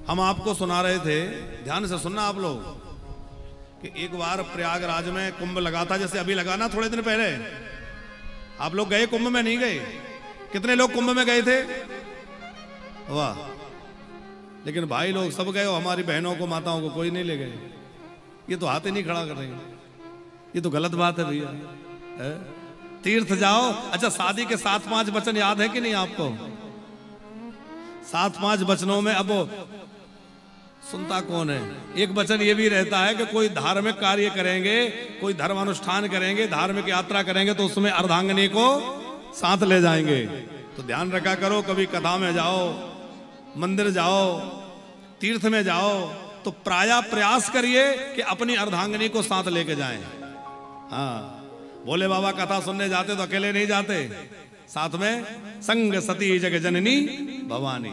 हम आपको सुना रहे थे, ध्यान से सुनना आप लोग, कि एक बार प्रयागराज में कुंभ लगा था, जैसे अभी लगा ना थोड़े दिन पहले। आप लोग गए कुंभ में? नहीं गए? कितने लोग कुंभ में गए थे? वाह। लेकिन भाई लोग सब गए, हमारी बहनों को, माताओं को कोई नहीं ले गए। ये तो हाथ ही नहीं खड़ा कर रहे, ये तो गलत बात है भैया। तीर्थ जाओ। अच्छा, शादी के 7-5 वचन याद है कि नहीं आपको? 7-5 वचनों में अब सुनता कौन है? एक वचन ये भी रहता है कि कोई धार्मिक कार्य करेंगे, कोई धर्मानुष्ठान करेंगे, धार्मिक यात्रा करेंगे, तो उसमें अर्धांगिनी को साथ ले जाएंगे। तो ध्यान रखा करो, कभी कथा में जाओ, मंदिर जाओ, तीर्थ में जाओ, तो प्रायः प्रयास करिए कि अपनी अर्धांगिनी को साथ लेके जाएं। हाँ, भोले बाबा कथा सुनने जाते तो अकेले नहीं जाते, साथ में संग सती जग जननी भवानी।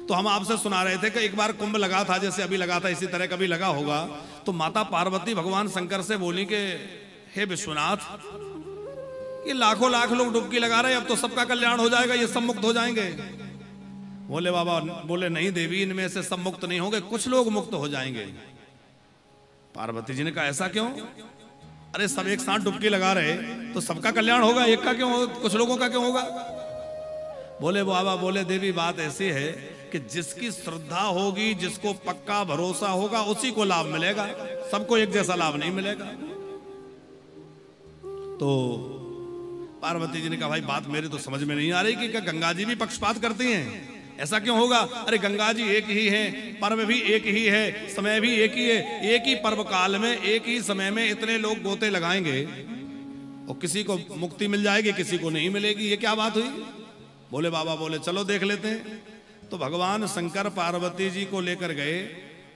तो हम आपसे सुना रहे थे कि एक बार कुंभ लगा था, जैसे अभी लगा था, इसी तरह कभी लगा होगा। तो माता पार्वती भगवान शंकर से बोली कि हे विश्वनाथ, ये लाखों लाख लोग डुबकी लगा रहे हैं, अब तो सबका कल्याण हो जाएगा, ये सब मुक्त हो जाएंगे। भोले बाबा बोले नहीं देवी, इनमें से सब मुक्त नहीं होंगे, कुछ लोग मुक्त हो जाएंगे। पार्वती जी ने कहा ऐसा क्यों? अरे सब एक साथ डुबकी लगा रहे तो सबका कल्याण होगा, एक का क्यों, कुछ लोगों का क्यों होगा? भोले बाबा बोले देवी बात ऐसी है कि जिसकी श्रद्धा होगी, जिसको पक्का भरोसा होगा, उसी को लाभ मिलेगा, सबको एक जैसा लाभ नहीं मिलेगा। तो पार्वती जी ने कहा भाई बात मेरी तो समझ में नहीं आ रही कि क्या गंगा जी भी पक्षपात करती हैं? ऐसा क्यों होगा? अरे गंगा जी एक ही है, पर्व भी एक ही है, समय भी एक ही है, एक ही पर्व काल में एक ही समय में इतने लोग गोते लगाएंगे और किसी को मुक्ति मिल जाएगी, किसी को नहीं मिलेगी, ये क्या बात हुई? भोले बाबा बोले चलो देख लेते हैं। तो भगवान शंकर पार्वती जी को लेकर गए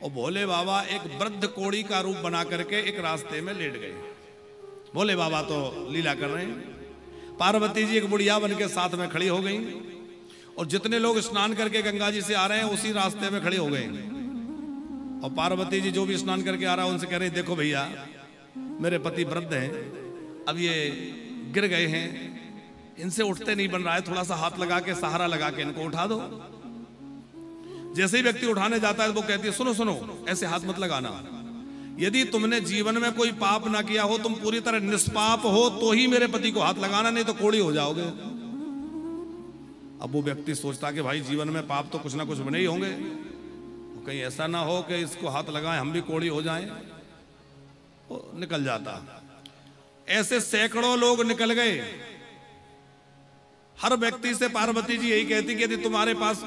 और भोले बाबा एक वृद्ध कोड़ी का रूप बना करके एक रास्ते में लेट गए। भोले बाबा तो लीला कर रहे हैं, पार्वती जी एक बुढ़िया बन के साथ में खड़ी हो गई और जितने लोग स्नान करके गंगा जी से आ रहे हैं उसी रास्ते में खड़े हो गए। और पार्वती जी जो भी स्नान करके आ रहा है उनसे कह रहे देखो भैया, मेरे पति वृद्ध हैं, अब ये गिर गए हैं, इनसे उठते नहीं बन रहा है, थोड़ा सा हाथ लगा के, सहारा लगा के इनको उठा दो। जैसे ही व्यक्ति उठाने जाता है वो कहती है सुनो सुनो, ऐसे हाथ मत लगाना, यदि तुमने जीवन में कोई पाप ना किया हो, तुम पूरी तरह निष्पाप हो, तो ही मेरे पति को हाथ लगाना, नहीं तो कोड़ी हो जाओगे। अब वो व्यक्ति सोचता कि भाई जीवन में पाप तो कुछ ना कुछ बने ही होंगे, कहीं ऐसा ना हो कि इसको हाथ लगाएं हम भी कोड़ी हो जाएं, वो निकल जाता। ऐसे सैकड़ों लोग निकल गए। हर व्यक्ति से पार्वती जी यही कहती कि यदि तुम्हारे पास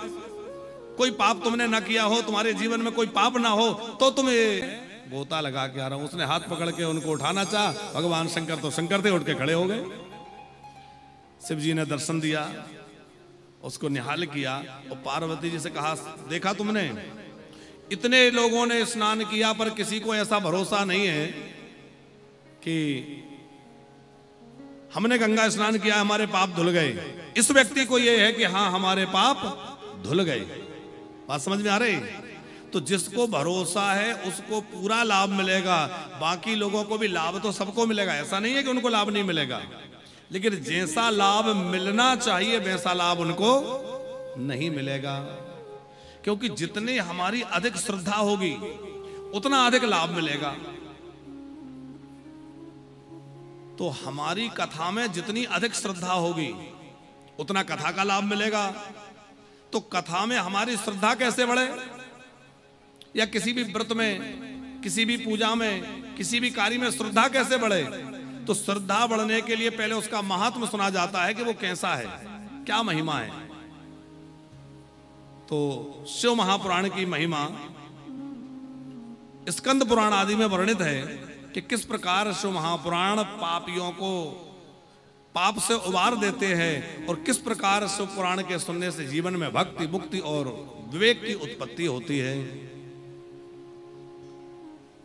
कोई पाप तुमने ना किया हो, तुम्हारे जीवन में कोई पाप ना हो, तो तुम्हें गोता लगा के आ रहा हूं। उसने हाथ पकड़ के उनको उठाना चाहा, भगवान शंकर तो शंकर थे, उठ के खड़े हो गए। शिव जी ने दर्शन दिया, उसको निहाल किया और पार्वती जी से कहा देखा तुमने, इतने लोगों ने स्नान किया पर किसी को ऐसा भरोसा नहीं है कि हमने गंगा स्नान किया हमारे पाप धुल गए। इस व्यक्ति को यह है कि हाँ हमारे पाप धुल गए। बात समझ में आ रही? तो जिसको भरोसा है उसको पूरा लाभ मिलेगा, बाकी लोगों को भी लाभ तो सबको मिलेगा, ऐसा नहीं है कि उनको लाभ नहीं मिलेगा, लेकिन जैसा लाभ मिलना चाहिए वैसा लाभ उनको नहीं मिलेगा। क्योंकि जितनी हमारी अधिक श्रद्धा होगी उतना अधिक लाभ मिलेगा। तो हमारी कथा में जितनी अधिक श्रद्धा होगी उतना कथा का लाभ मिलेगा। तो कथा में हमारी श्रद्धा कैसे बढ़े, या किसी भी व्रत में, किसी भी पूजा में, किसी भी कार्य में श्रद्धा कैसे बढ़े? तो श्रद्धा बढ़ने के लिए पहले उसका महात्म सुना जाता है कि वो कैसा है, क्या महिमा है। तो शिव महापुराण की महिमा स्कंद पुराण आदि में वर्णित है कि किस प्रकार शिव महापुराण पापियों को पाप से उबार देते हैं और किस प्रकार शिव पुराण के सुनने से जीवन में भक्ति, मुक्ति और विवेक की उत्पत्ति होती है।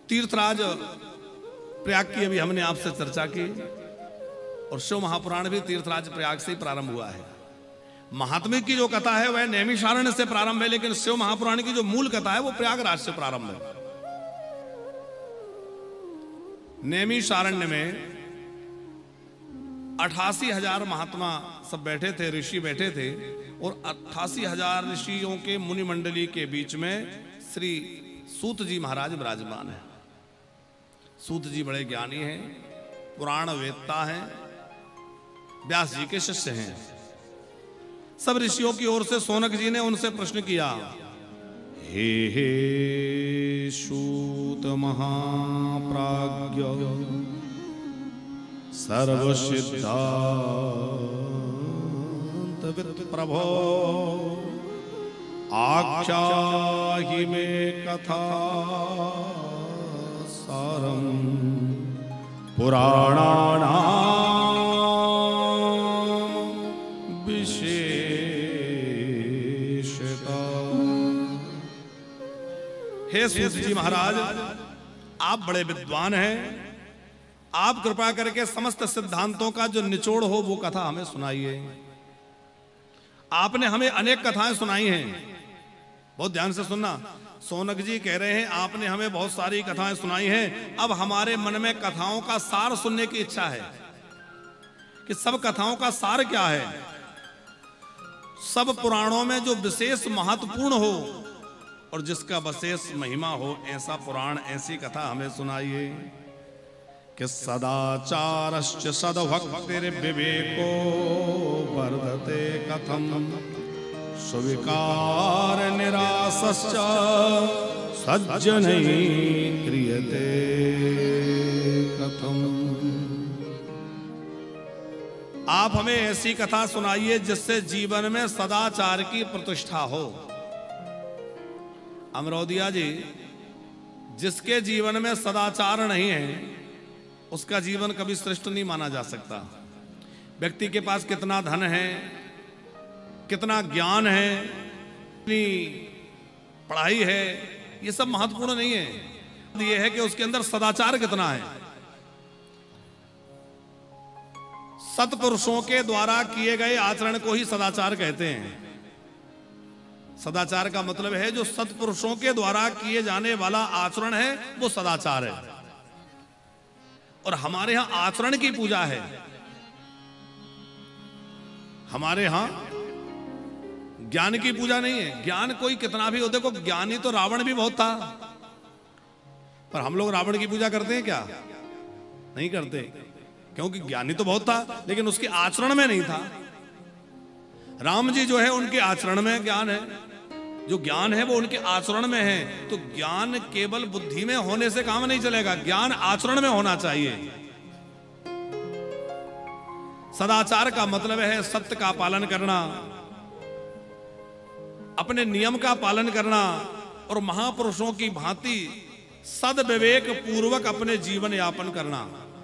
तीर्थराज प्रयाग की अभी हमने आपसे चर्चा की और शिव महापुराण भी तीर्थराज प्रयाग से ही प्रारंभ हुआ है। महात्म्य की जो कथा है वह नैमिषारण्य से प्रारंभ है, लेकिन शिव महापुराण की जो मूल कथा है वो प्रयागराज से प्रारंभ है। नैमिषारण्य में 88,000 महात्मा सब बैठे थे, ऋषि बैठे थे, और 88,000 ऋषियों के मुनि मंडली के बीच में श्री सूत जी महाराज विराजमान है। सूत जी बड़े ज्ञानी हैं, पुराण वेदता हैं, व्यास जी के शिष्य हैं। सब ऋषियों की ओर से शौनक जी ने उनसे प्रश्न किया, हे सूत महाप्राज्ञ सर्वसिद्धांत प्रभो आख्याहि मे कथा सारम पुराणानां विशेषता। हे सूत जी महाराज, आप बड़े विद्वान हैं, आप कृपा करके समस्त सिद्धांतों का जो निचोड़ हो वो कथा हमें सुनाइए। आपने हमें अनेक कथाएं सुनाई हैं, बहुत ध्यान से सुनना। शौनक जी कह रहे हैं आपने हमें बहुत सारी कथाएं सुनाई हैं, अब हमारे मन में कथाओं का सार सुनने की इच्छा है कि सब कथाओं का सार क्या है। सब पुराणों में जो विशेष महत्वपूर्ण हो और जिसका विशेष महिमा हो, ऐसा पुराण, ऐसी कथा हमें सुनाइए कि सदाचारश्च सद्भक्तिर्विवेको वर्धते कथम स्वीकार निरासश्च सज्जनैः क्रियते कथम। आप हमें ऐसी कथा सुनाइए जिससे जीवन में सदाचार की प्रतिष्ठा हो। अमरोदिया जी, जिसके जीवन में सदाचार नहीं है उसका जीवन कभी श्रेष्ठ नहीं माना जा सकता। व्यक्ति के पास कितना धन है, कितना ज्ञान है, कितनी पढ़ाई है, ये सब महत्वपूर्ण नहीं है। ये है कि उसके अंदर सदाचार कितना है। सत्पुरुषों के द्वारा किए गए आचरण को ही सदाचार कहते हैं। सदाचार का मतलब है जो सत्पुरुषों के द्वारा किए जाने वाला आचरण है वो सदाचार है। और हमारे यहां आचरण की पूजा है। हमारे यहां ज्ञान की पूजा नहीं है। ज्ञान कोई कितना भी हो, देखो ज्ञानी तो रावण भी बहुत था, पर हम लोग रावण की पूजा करते हैं क्या? नहीं करते, क्योंकि ज्ञानी तो बहुत था लेकिन उसके आचरण में नहीं था। राम जी जो है उनके आचरण में ज्ञान है, जो ज्ञान है वो उनके आचरण में है। तो ज्ञान केवल बुद्धि में होने से काम नहीं चलेगा, ज्ञान आचरण में होना चाहिए। सदाचार का मतलब है सत्य का पालन करना, अपने नियम का पालन करना और महापुरुषों की भांति सद्विवेक पूर्वक अपने जीवन यापन करना।